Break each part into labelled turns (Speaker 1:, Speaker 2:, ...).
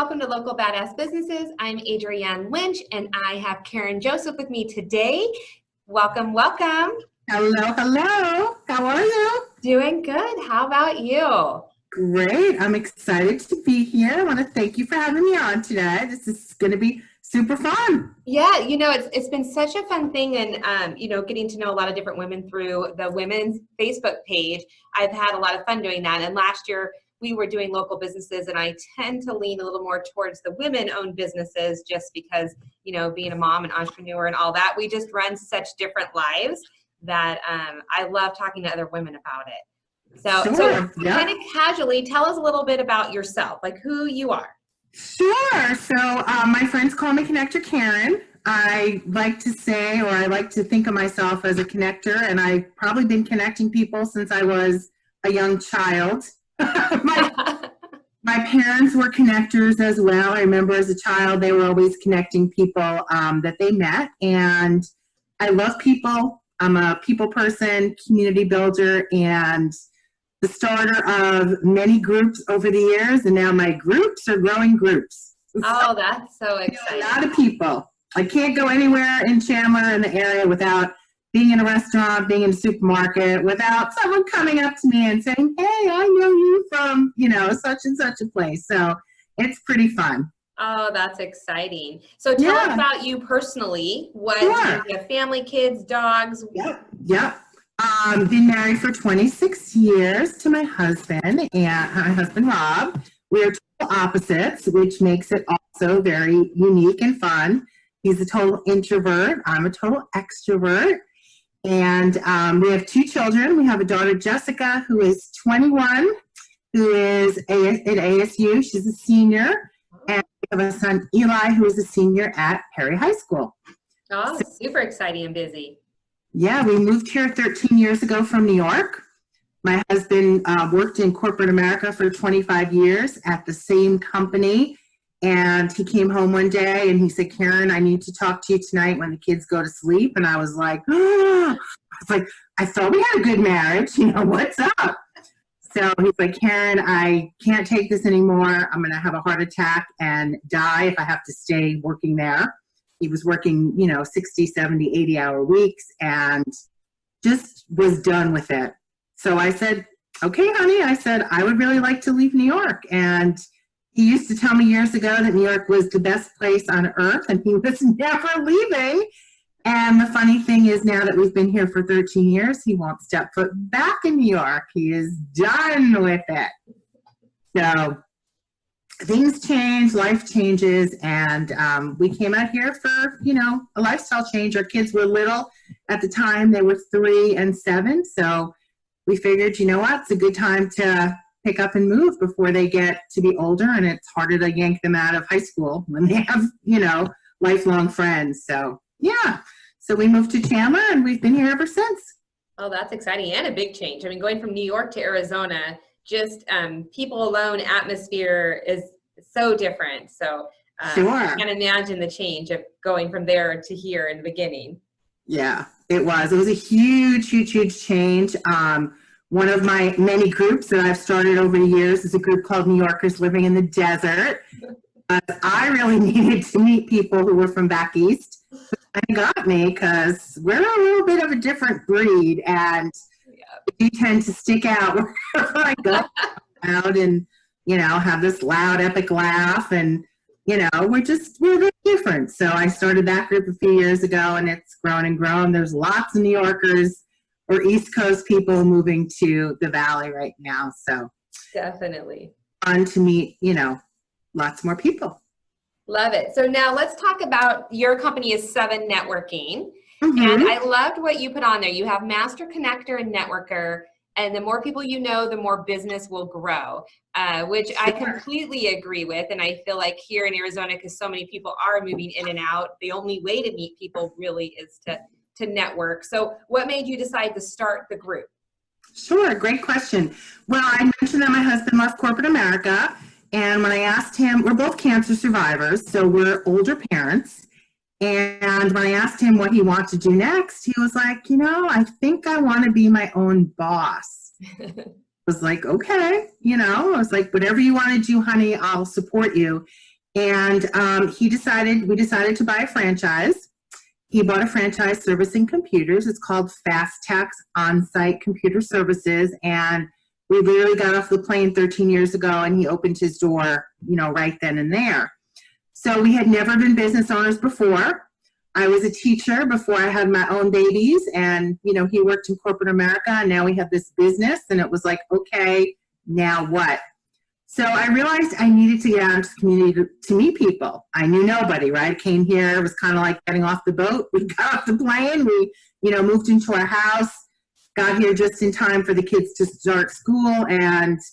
Speaker 1: welcome to Local Badass Businesses. I'm Adrienne Lynch, and I have Karen Joseph with me today. Welcome, welcome.
Speaker 2: Hello, hello. How are you?
Speaker 1: Doing good. How about you?
Speaker 2: Great. I'm excited to be here. I want to thank you for having me on today. This is going to be super fun.
Speaker 1: Yeah, it's been such a fun thing, and getting to know a lot of different women through the women's Facebook page. I've had a lot of fun doing that. And last year we were doing local businesses, and I tend to lean a little more towards the women-owned businesses just because, being a mom and entrepreneur and all that, we just run such different lives that I love talking to other women about it. So kind of casually, tell us a little bit about yourself, like who you are.
Speaker 2: Sure. So my friends call me Connector Karen. I like to say, or I like to think of myself as a connector, and I've probably been connecting people since I was a young child. My parents were connectors as well. I remember as a child, they were always connecting people that they met, and I love people. I'm a people person, community builder, and the starter of many groups over the years, and now my groups are growing groups.
Speaker 1: Oh, that's so exciting.
Speaker 2: A lot of people. I can't go anywhere in Chandler in the area without being in a restaurant, being in a supermarket, without someone coming up to me and saying, hey, I know you from, such and such a place. So it's pretty fun.
Speaker 1: Oh, that's exciting. So tell us about you personally. Do you have family, kids, dogs?
Speaker 2: Yep. Been married for 26 years to my husband and my husband, Rob. We're total opposites, which makes it also very unique and fun. He's a total introvert. I'm a total extrovert. And we have two children. We have a daughter, Jessica, who is 21, who is at ASU. She's a senior. And we have a son, Eli, who is a senior at Perry High School.
Speaker 1: Oh, super exciting and busy.
Speaker 2: Yeah, we moved here 13 years ago from New York. My husband worked in corporate America for 25 years at the same company. And he came home one day and he said, Karen, I need to talk to you tonight when the kids go to sleep. And I was like, I thought we had a good marriage. What's up? So he's like, Karen, I can't take this anymore. I'm going to have a heart attack and die if I have to stay working there. He was working, 60, 70, 80-hour weeks and just was done with it. So I said, okay, honey. I said, I would really like to leave New York. And he used to tell me years ago that New York was the best place on earth, and he was never leaving. And the funny thing is, now that we've been here for 13 years, he won't step foot back in New York. He is done with it. So things change, life changes, and we came out here for, a lifestyle change. Our kids were little at the time. They were 3 and 7. So we figured, it's a good time to pick up and move before they get to be older, and it's harder to yank them out of high school when they have, lifelong friends. So, so we moved to Chandler, and we've been here ever since.
Speaker 1: Oh, that's exciting, and a big change. I mean, going from New York to Arizona, just people alone, atmosphere is so different. So
Speaker 2: sure.
Speaker 1: I can imagine the change of going from there to here in the beginning.
Speaker 2: Yeah, it was. It was a huge, huge, huge change. One of my many groups that I've started over the years is a group called New Yorkers Living in the Desert. I really needed to meet people who were from back east. It got me because we're a little bit of a different breed, and we tend to stick out wherever I go out and, have this loud, epic laugh. And, we're very different. So I started that group a few years ago, and it's grown and grown. There's lots of New Yorkers or East Coast people moving to the Valley right now. So
Speaker 1: definitely
Speaker 2: fun to meet, lots more people.
Speaker 1: Love it. So now let's talk about your company is 7 Networking.
Speaker 2: Mm-hmm.
Speaker 1: And I loved what you put on there. You have Master Connector and Networker. And the more people you know, the more business will grow, which I completely agree with. And I feel like here in Arizona, because so many people are moving in and out, the only way to meet people really is to network. So what made you decide to start the group?
Speaker 2: Sure, great question. Well, I mentioned that my husband left corporate America, and when I asked him, we're both cancer survivors, so we're older parents, and when I asked him what he wanted to do next, he was like, I think I want to be my own boss. I was like, okay, I was like, whatever you want to do, honey, I'll support you. And we decided to buy a franchise. He bought a franchise servicing computers. It's called Fast Tax On-Site Computer Services. And we literally got off the plane 13 years ago, and he opened his door, right then and there. So we had never been business owners before. I was a teacher before I had my own babies, and, he worked in corporate America, and now we have this business, and it was like, okay, now what? So I realized I needed to get out into the community to meet people. I knew nobody, right? Came here, it was kind of like getting off the boat. We got off the plane, we, moved into our house, got here just in time for the kids to start school,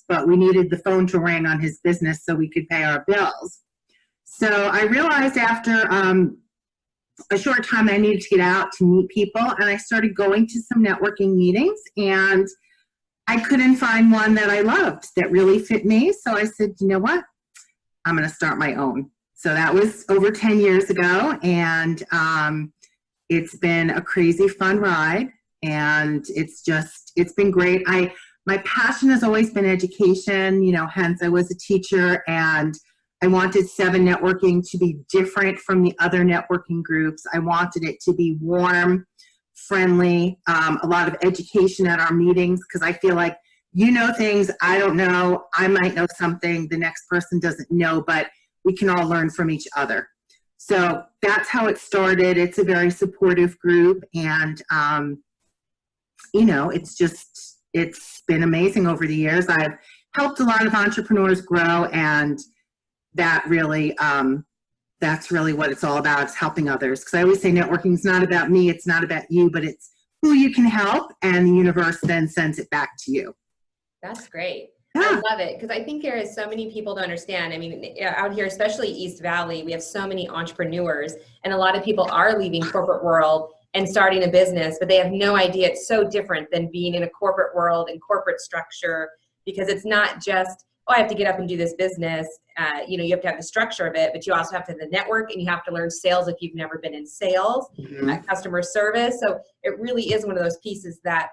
Speaker 2: but we needed the phone to ring on his business so we could pay our bills. So I realized after a short time I needed to get out to meet people, and I started going to some networking meetings, and I couldn't find one that I loved that really fit me. So I said, you know what? I'm going to start my own. So that was over 10 years ago, and it's been a crazy fun ride, and it's been great. My passion has always been education, hence I was a teacher, and I wanted 7 Networking to be different from the other networking groups. I wanted it to be warm, friendly, a lot of education at our meetings, because I feel like things I don't know. I might know something the next person doesn't know, but we can all learn from each other. So that's how it started. It's a very supportive group, and it's been amazing over the years. I've helped a lot of entrepreneurs grow, and that's really what it's all about, is helping others. Because I always say networking is not about me, it's not about you, but it's who you can help, and the universe then sends it back to you.
Speaker 1: That's great.
Speaker 2: Yeah.
Speaker 1: I love it, because I think there is so many people to understand. I mean, out here, especially East Valley, we have so many entrepreneurs, and a lot of people are leaving corporate world and starting a business, but they have no idea it's so different than being in a corporate world and corporate structure, because it's not just, oh, I have to get up and do this business. You have to have the structure of it, but you also have to have the network, and you have to learn sales if you've never been in sales, customer service. So it really is one of those pieces that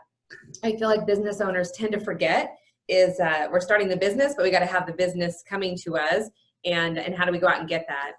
Speaker 1: I feel like business owners tend to forget is we're starting the business, but we got to have the business coming to us, and how do we go out and get that?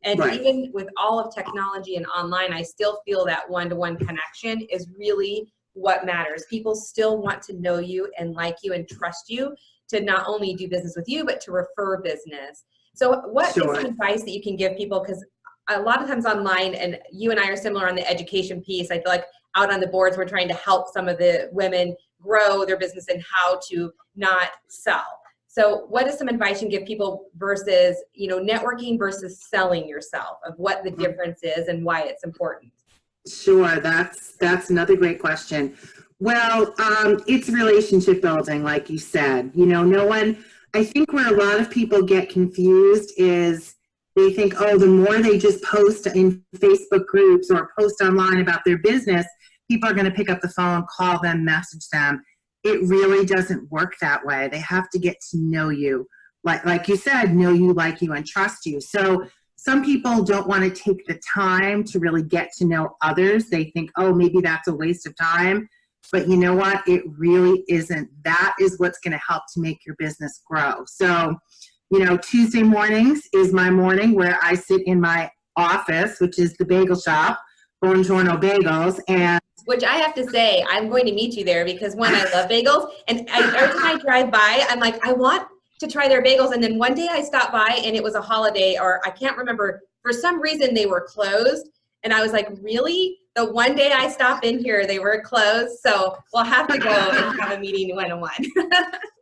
Speaker 1: And
Speaker 2: right.
Speaker 1: Even with all of technology and online, I still feel that one-to-one connection is really what matters. People still want to know you and like you and trust you to not only do business with you, but to refer business. So what is some advice that you can give people? Because a lot of times online, and you and I are similar on the education piece, I feel like out on the boards, we're trying to help some of the women grow their business and how to not sell. So what is some advice you can give people versus, networking versus selling yourself, of what the difference is and why it's important?
Speaker 2: Sure, that's another great question. Well, it's relationship building, like you said. I think where a lot of people get confused is they think, oh, the more they just post in Facebook groups or post online about their business, people are going to pick up the phone, call them, message them. It really doesn't work that way. They have to get to know you. Like you said, know you, like you, and trust you. So some people don't want to take the time to really get to know others. They think, oh, maybe that's a waste of time. But you know what? It really isn't. That is what's going to help to make your business grow. So, Tuesday mornings is my morning where I sit in my office, which is the bagel shop, Buongiorno Bagels. And
Speaker 1: which I have to say, I'm going to meet you there, because one, I love bagels. And every time I drive by, I'm like, I want to try their bagels. And then one day I stopped by and it was a holiday, or I can't remember, for some reason they were closed. And I was like, really? The one day I stopped in here, they were closed. So we'll have to go and have a meeting one-on-one.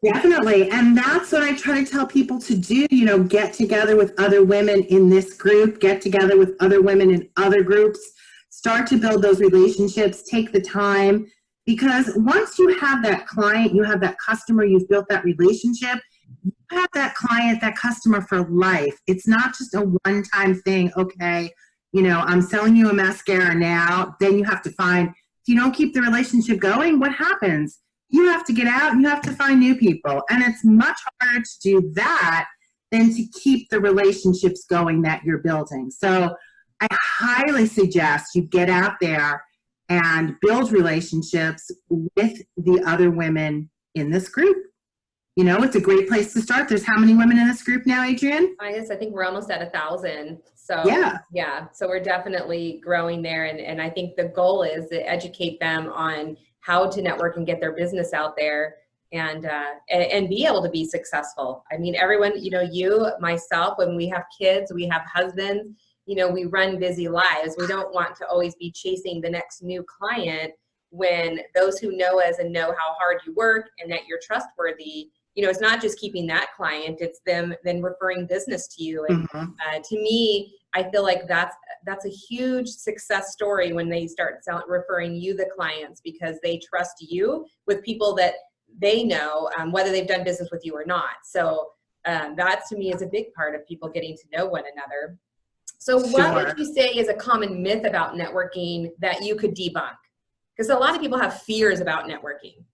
Speaker 2: Definitely. And that's what I try to tell people to do, get together with other women in this group, get together with other women in other groups, start to build those relationships, take the time, because once you have that client, you have that customer, you've built that relationship, you have that client, that customer for life. It's not just a one-time thing. Okay, I'm selling you a mascara now, then you have to find, if you don't keep the relationship going, what happens? You have to get out and you have to find new people. And it's much harder to do that than to keep the relationships going that you're building. So I highly suggest you get out there and build relationships with the other women in this group. You know, it's a great place to start. There's how many women in this group now, Adrienne?
Speaker 1: I think we're almost at 1,000. So
Speaker 2: yeah.
Speaker 1: So we're definitely growing there. And I think the goal is to educate them on how to network and get their business out there and be able to be successful. I mean, everyone, you know, you, myself, when we have kids, we have husbands, you know, we run busy lives. We don't want to always be chasing the next new client when those who know us and know how hard you work and that you're trustworthy, you know, it's not just keeping that client, it's them then referring business to you. And to me, I feel like that's a huge success story when they start referring you the clients, because they trust you with people that they know, whether they've done business with you or not. So that to me is a big part of people getting to know one another. So what would you say is a common myth about networking that you could debunk? Because a lot of people have fears about networking.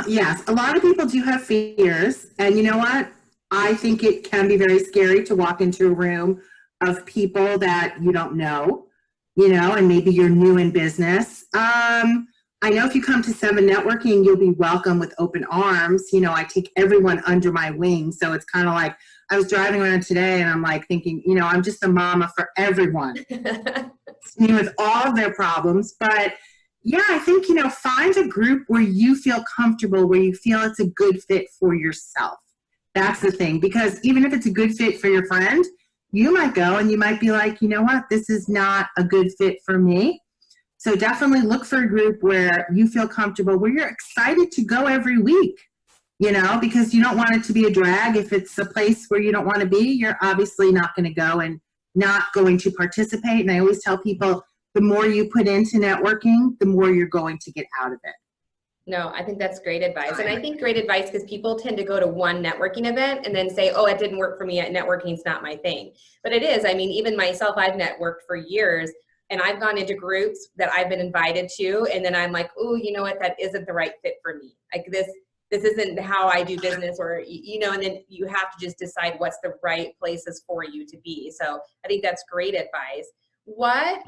Speaker 2: Yes, a lot of people do have fears. And you know what? I think it can be very scary to walk into a room of people that you don't know, you know, and maybe you're new in business. I know if you come to 7 Networking, you'll be welcome with open arms. You know, I take everyone under my wing. So it's kind of like, I was driving around today and I'm like thinking, you know, I'm just a mama for everyone. With all of their problems. But yeah, I think, you know, find a group where you feel comfortable, where you feel it's a good fit for yourself. That's the thing, because even if it's a good fit for your friend, you might go and you might be like, you know what, this is not a good fit for me. So definitely look for a group where you feel comfortable, where you're excited to go every week, you know, because you don't want it to be a drag. If it's a place where you don't want to be, you're obviously not going to go and not going to participate. And I always tell people, the more you put into networking, the more you're going to get out of it.
Speaker 1: No, I think that's great advice. And I think great advice, because people tend to go to one networking event and then say, oh, it didn't work for me. Networking's not my thing. But it is. I mean, even myself, I've networked for years and I've gone into groups that I've been invited to. And then I'm like, oh, you know what? That isn't the right fit for me. Like this isn't how I do business, or, you know, and then you have to just decide what's the right places for you to be. So I think that's great advice. What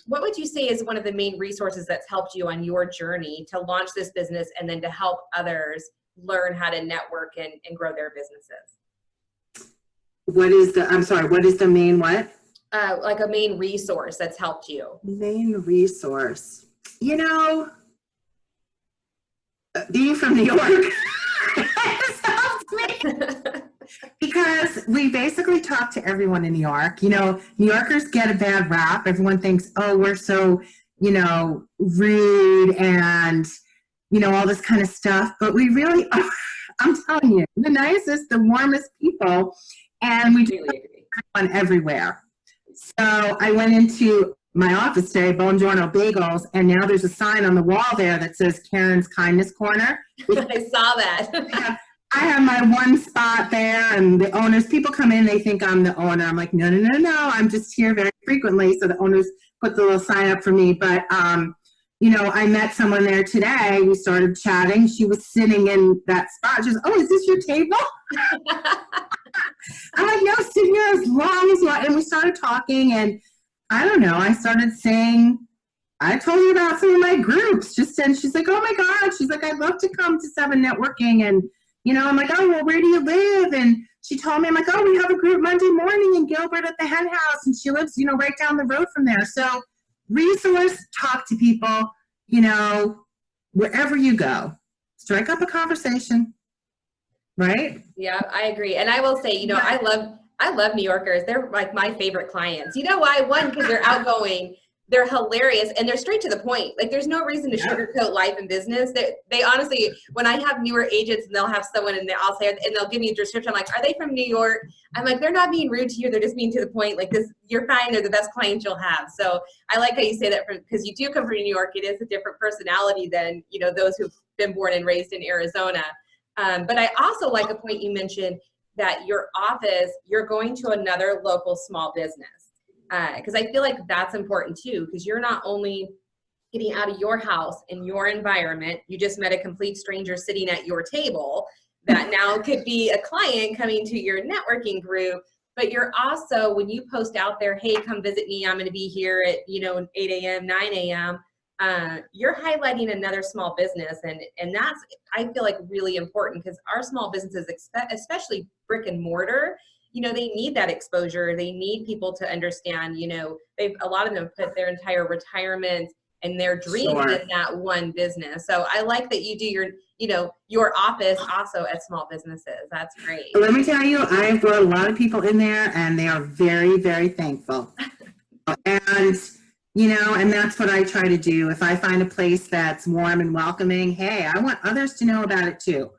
Speaker 1: would you say is one of the main resources that's helped you on your journey to launch this business and then to help others learn how to network and grow their businesses?
Speaker 2: What is the main what?
Speaker 1: Like a main resource that's helped you.
Speaker 2: Main resource. You know, being from New York has helped me. Because we basically talk to everyone in New York. You know, New Yorkers get a bad rap. Everyone thinks, oh, we're so, you know, rude and, you know, all this kind of stuff. But we really are, I'm telling you, the nicest, the warmest people. And we do everyone everywhere. So I went into my office today, Buongiorno Bagels, and now there's a sign on the wall there that says Karen's Kindness Corner.
Speaker 1: I saw that.
Speaker 2: I have my one spot there, and the owners, people come in, they think I'm the owner. I'm like, no, I'm just here very frequently. So the owners put the little sign up for me. But, you know, I met someone there today. We started chatting. She was sitting in that spot. She goes, oh, is this your table? I'm like, no, sit here as long as you want. And we started talking, and I don't know, I started saying, I told you about some of my groups. And she's like, oh my God. She's like, I'd love to come to 7 Networking. And you know, I'm like, oh, well, where do you live? And she told me, I'm like, oh, we have a group Monday morning in Gilbert at the Hen House. And she lives, you know, right down the road from there. So resource, talk to people, you know, wherever you go, strike up a conversation, right?
Speaker 1: Yeah, I agree. And I will say, you know, I love New Yorkers. They're like my favorite clients. You know why? One, because they're outgoing. They're hilarious and they're straight to the point. Like there's no reason to sugarcoat life and business. They honestly, when I have newer agents and they'll have someone and I'll say, and they'll give me a description, I'm like, are they from New York? I'm like, they're not being rude to you. They're just being to the point. Like this, you're fine. They're the best clients you'll have. So I like how you say that because you do come from New York. It is a different personality than, you know, those who've been born and raised in Arizona. But I also like a point you mentioned that your office, you're going to another local small business. Because I feel like that's important too, because you're not only getting out of your house and your environment, you just met a complete stranger sitting at your table that now could be a client coming to your networking group, but you're also, when you post out there, hey, come visit me, I'm going to be here at, you know, 8 a.m., 9 a.m., you're highlighting another small business, and that's, I feel like, really important, because our small businesses, especially brick and mortar, they need that exposure. They need people to understand, a lot of them put their entire retirement and their dreams
Speaker 2: Sure.
Speaker 1: in that one business. So I like that you do your office also at small businesses. That's great.
Speaker 2: Let me tell you, I've brought a lot of people in there, and they are very, very thankful. And, and that's what I try to do. If I find a place that's warm and welcoming, hey, I want others to know about it too.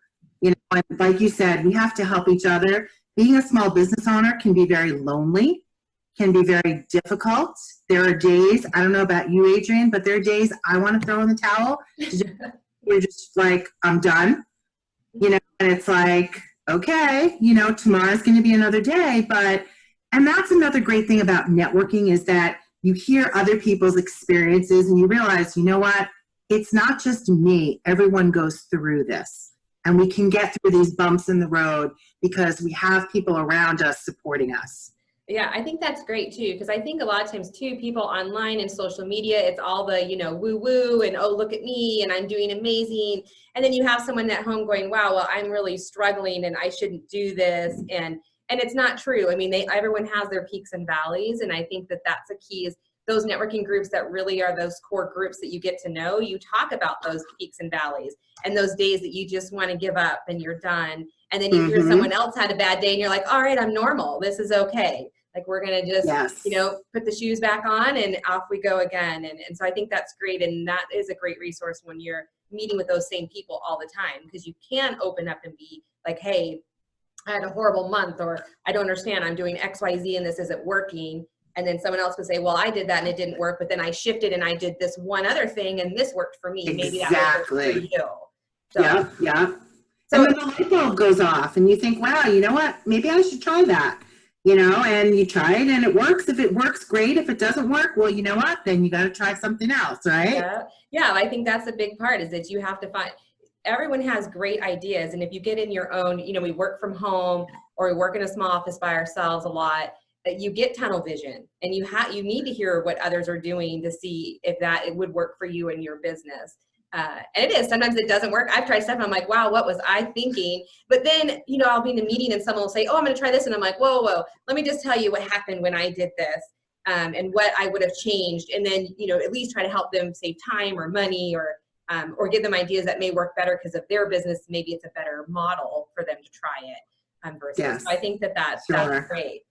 Speaker 2: And like you said, we have to help each other. Being a small business owner can be very lonely, can be very difficult. There are days, I don't know about you, Adrienne, but there are days I want to throw in the towel. You're just like, I'm done. And it's like, okay, tomorrow's going to be another day. And that's another great thing about networking, is that you hear other people's experiences and you realize, you know what, it's not just me. Everyone goes through this. And we can get through these bumps in the road because we have people around us supporting us.
Speaker 1: Yeah, I think that's great too, because I think a lot of times too, people online and social media, it's all the, woo woo and, oh, look at me and I'm doing amazing. And then you have someone at home going, wow, well, I'm really struggling and I shouldn't do this. And it's not true. I mean, everyone has their peaks and valleys. And I think that that's a key, is those networking groups that really are those core groups that you get to know. You talk about those peaks and valleys and those days that you just want to give up and you're done. And then you hear someone else had a bad day and you're like, all right, I'm normal. This is okay. Like, we're going to just, put the shoes back on and off we go again. And so I think that's great. And that is a great resource when you're meeting with those same people all the time, because you can open up and be like, hey, I had a horrible month, or I don't understand, I'm doing X, Y, Z and this isn't working. And then someone else would say, well, I did that and it didn't work, but then I shifted and I did this one other thing and this worked for me. Maybe that worked for you. So,
Speaker 2: yeah. So and then the light bulb goes off and you think, wow, you know what? Maybe I should try that. And you try it and it works. If it works, great. If it doesn't work, well, you know what? Then you got to try something else, right?
Speaker 1: Yeah. I think that's a big part, is that you have to find, everyone has great ideas. And if you get in your own, we work from home or we work in a small office by ourselves a lot, that you get tunnel vision, and you need to hear what others are doing to see if it would work for you and your business. And it is. Sometimes it doesn't work. I've tried stuff and I'm like, wow, what was I thinking? But then, I'll be in a meeting and someone will say, oh, I'm going to try this. And I'm like, whoa, let me just tell you what happened when I did this, and what I would have changed. And then, at least try to help them save time or money, or give them ideas that may work better because of their business. Maybe it's a better model for them to try it. Versus.
Speaker 2: Yes.
Speaker 1: So I think that's great.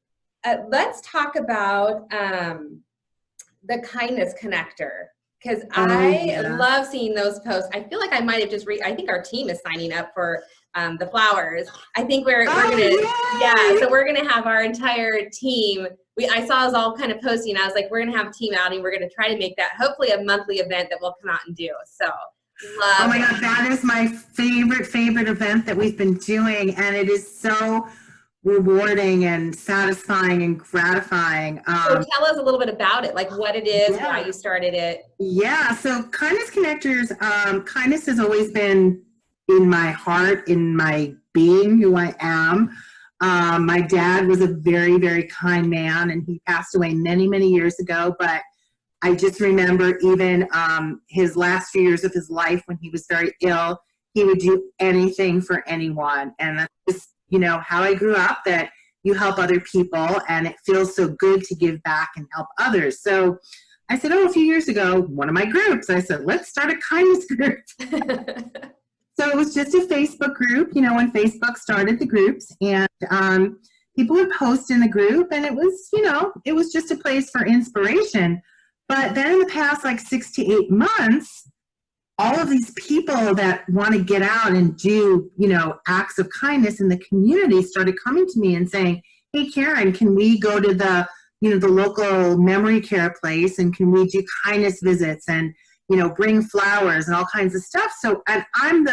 Speaker 1: Let's talk about the kindness connector, because I love seeing those posts. I feel like I might have just I think our team is signing up for the flowers. I think we're gonna, so we're gonna have our entire team. I saw us all kind of posting. I was like, we're gonna have a team outing. We're gonna try to make that hopefully a monthly event that we'll come out and do. So
Speaker 2: oh my God, that is my favorite event that we've been doing, and it is so rewarding and satisfying and gratifying.
Speaker 1: So tell us a little bit about it, like what it is, why you started it.
Speaker 2: Yeah, so Kindness Connectors, kindness has always been in my heart, in my being, who I am. My dad was a very, very kind man, and he passed away many, many years ago, but I just remember even his last few years of his life when he was very ill, he would do anything for anyone. And that's just, how I grew up, that you help other people and it feels so good to give back and help others. So I said, a few years ago, one of my groups, I said, let's start a kindness group. So it was just a Facebook group, when Facebook started the groups, and people would post in the group, and it was, it was just a place for inspiration. But then in the past, 6 to 8 months, all of these people that want to get out and do, acts of kindness in the community started coming to me and saying, hey, Karen, can we go to the, the local memory care place, and can we do kindness visits and, bring flowers and all kinds of stuff. So and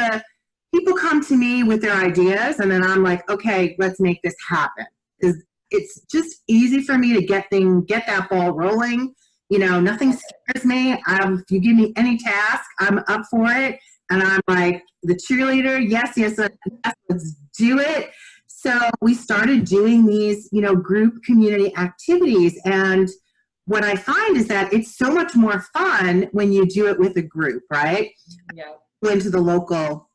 Speaker 2: people come to me with their ideas, and then I'm like, okay, let's make this happen. Because it's just easy for me to get that ball rolling. Nothing scares me. If you give me any task, I'm up for it. And I'm like the cheerleader. Yes, let's do it. So we started doing these, group community activities. And what I find is that it's so much more fun when you do it with a group, right?
Speaker 1: Yeah.
Speaker 2: Go into the local,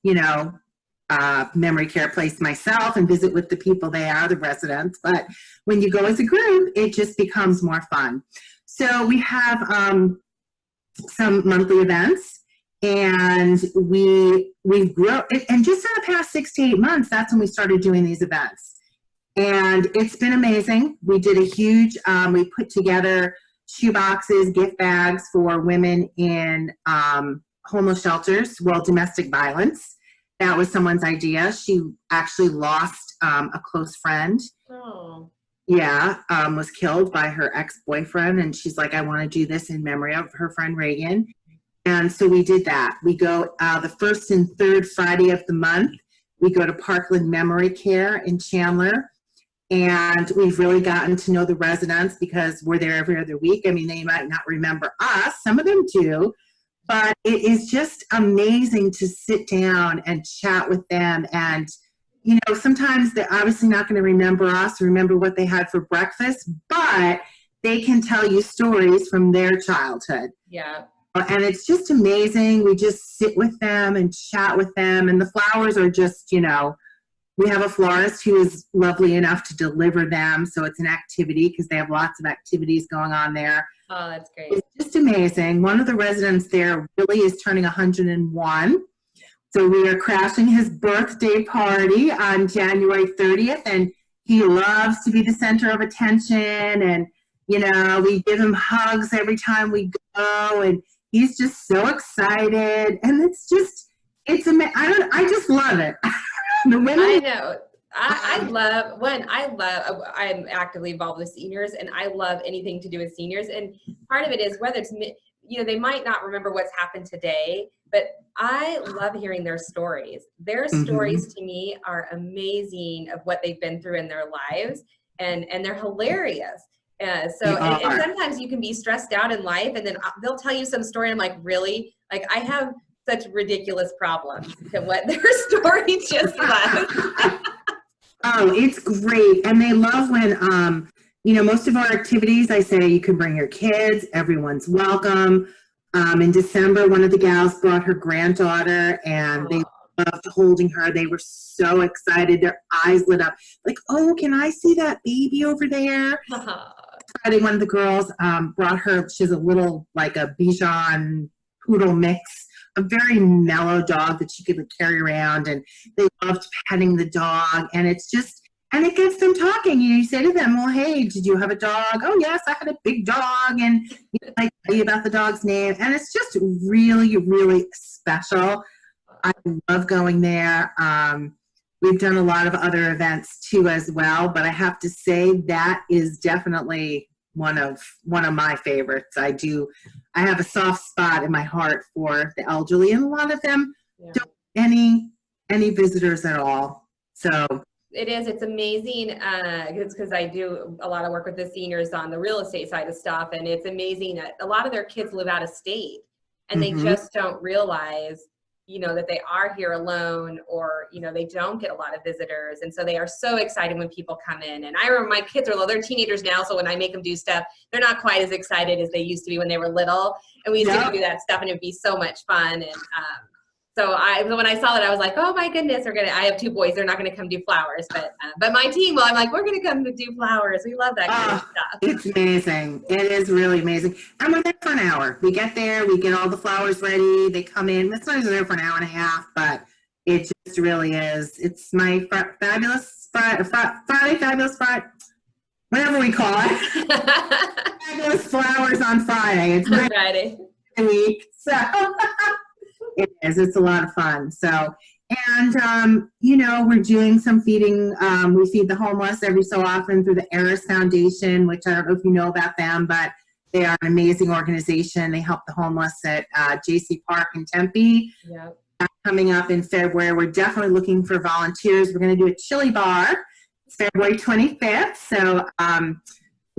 Speaker 2: memory care place myself and visit with the people they are, the residents. But when you go as a group, it just becomes more fun. So we have some monthly events, and we've grown. And just in the past 6 to 8 months, that's when we started doing these events. And it's been amazing. We did a huge, we put together shoe boxes, gift bags for women in homeless shelters, domestic violence. That was someone's idea. She actually lost a close friend.
Speaker 1: Oh.
Speaker 2: Yeah, was killed by her ex-boyfriend. And she's like, I want to do this in memory of her friend Reagan. And so we did that. We go the first and third Friday of the month. We go to Parkland Memory Care in Chandler. And we've really gotten to know the residents because we're there every other week. I mean, they might not remember us. Some of them do. But it is just amazing to sit down and chat with them. And, sometimes they're obviously not going to remember us, remember what they had for breakfast, but they can tell you stories from their childhood.
Speaker 1: Yeah.
Speaker 2: And it's just amazing. We just sit with them and chat with them. And the flowers are just, we have a florist who is lovely enough to deliver them. So it's an activity because they have lots of activities going on there.
Speaker 1: Oh, that's great.
Speaker 2: It's just amazing. One of the residents there really is turning 101. So we are crashing his birthday party on January 30th. And he loves to be the center of attention. And, we give him hugs every time we go. And he's just so excited. And it's amazing. I just love it. The women.
Speaker 1: I know. I'm actively involved with seniors, and I love anything to do with seniors. And part of it is whether it's, they might not remember what's happened today, but I love hearing their stories. Their stories to me are amazing of what they've been through in their lives, and they're hilarious. And sometimes you can be stressed out in life, and then they'll tell you some story. And I'm like, really? Like, I have such ridiculous problems to what their story just was.
Speaker 2: Oh, it's great. And they love when, most of our activities, I say you can bring your kids, everyone's welcome. In December, one of the gals brought her granddaughter, and they loved holding her. They were so excited. Their eyes lit up. Like, oh, can I see that baby over there? Friday, one of the girls brought her, she has a little, like a Bichon poodle mix, a very mellow dog that she could carry around, and they loved petting the dog. And it's just, and it gets them talking. You say to them, well, hey, did you have a dog? Oh, yes, I had a big dog. And I tell you about the dog's name. And it's just really, really special. I love going there. We've done a lot of other events too as well, but I have to say that is definitely one of my favorites. I have a soft spot in my heart for the elderly, and a lot of them don't any visitors at all. So
Speaker 1: it's amazing. Because I do a lot of work with the seniors on the real estate side of stuff, and it's amazing that a lot of their kids live out of state, and they just don't realize that they are here alone, or they don't get a lot of visitors, and so they are so excited when people come in. And I remember my kids they're teenagers now, so when I make them do stuff, they're not quite as excited as they used to be when they were little, and we used to do that stuff, and it'd be so much fun. And so when I saw that, I was like, oh my goodness, I have 2 boys, they're not gonna come do flowers, but my team, I'm like, we're gonna come to do flowers. We love that kind of stuff.
Speaker 2: It's amazing. It is really amazing. And we're there for an hour. We get there, we get all the flowers ready, they come in. It's not there for an hour and a half, but it just really is. It's my fabulous Friday, fabulous Friday, whatever we call it. Fabulous flowers on Friday. It's my
Speaker 1: Friday
Speaker 2: week, so it is. It's a lot of fun. So, and we're doing some feeding. We feed the homeless every so often through the Eris Foundation, which I don't know if you know about them, but they are an amazing organization. They help the homeless at JC Park in Tempe.
Speaker 1: Yep.
Speaker 2: Coming up in February, we're definitely looking for volunteers. We're going to do a chili bar. It's February 25th. So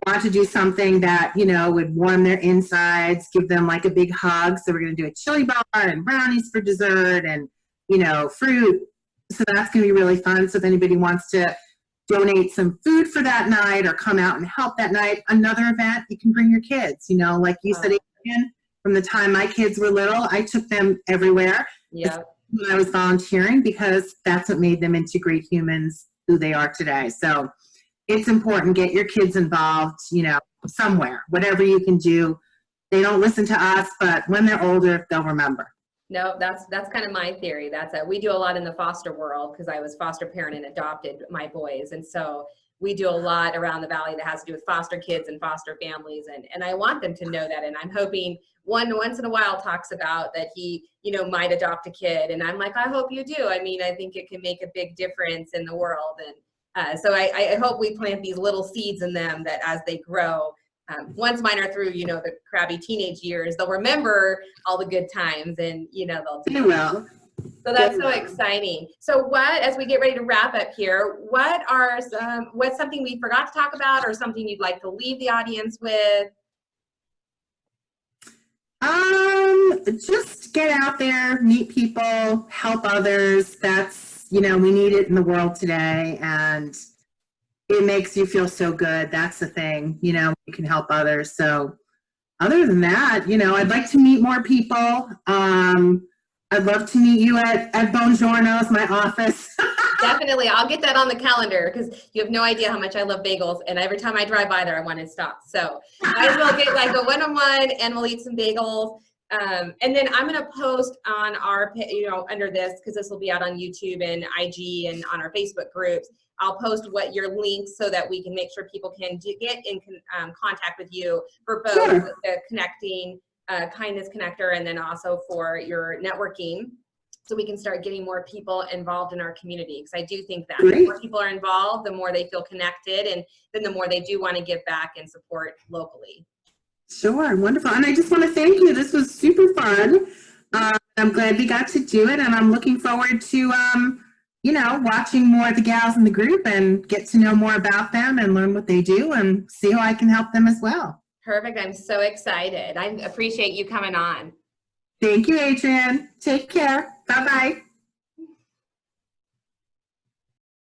Speaker 2: want to do something that, would warm their insides, give them like a big hug. So we're going to do a chili bar and brownies for dessert and, fruit. So that's going to be really fun. So if anybody wants to donate some food for that night or come out and help that night. Another event, you can bring your kids, you know, like you said, Adrian, from the time my kids were little, I took them everywhere.
Speaker 1: Yeah.
Speaker 2: When I was volunteering, because that's what made them into great humans who they are today. So it's important, get your kids involved, you know, somewhere, whatever you can do. They don't listen to us, but when they're older, they'll remember.
Speaker 1: No, that's kind of my theory. We do a lot in the foster world because I was foster parent and adopted my boys. And so we do a lot around the Valley that has to do with foster kids and foster families. And I want them to know that. And I'm hoping one once in a while talks about that he, you know, might adopt a kid. And I'm like, I hope you do. I mean, I think it can make a big difference in the world. And so I hope we plant these little seeds in them that as they grow, once mine are through, you know, the crabby teenage years, they'll remember all the good times and, you know, they'll do well. So that's so exciting. So as we get ready to wrap up here, what's something we forgot to talk about or something you'd like to leave the audience with?
Speaker 2: Just get out there, meet people, help others. That's, you know, we need it in the world today, and it makes you feel so good. That's the thing, you know, you can help others. So other than that, you know, I'd like to meet more people. I'd love to meet you at Buongiorno's, my office.
Speaker 1: Definitely. I'll get that on the calendar because you have no idea how much I love bagels. And every time I drive by there, I want to stop. So I will get like a one-on-one and we'll eat some bagels. And then I'm going to post on our, you know, under this, because this will be out on YouTube and IG and on our Facebook groups. I'll post what your links so that we can make sure people can get in contact with you for both the connecting kindness connector and then also for your networking, so we can start getting more people involved in our community. Because I do think that the more people are involved, the more they feel connected, and then the more they do want to give back and support locally.
Speaker 2: Sure, wonderful. And I just want to thank you. This was super fun. I'm glad we got to do it, and I'm looking forward to, you know, watching more of the gals in the group and get to know more about them and learn what they do and see how I can help them as well.
Speaker 1: Perfect. I'm so excited. I appreciate you coming on.
Speaker 2: Thank you, Adrian. Take care. Bye-bye.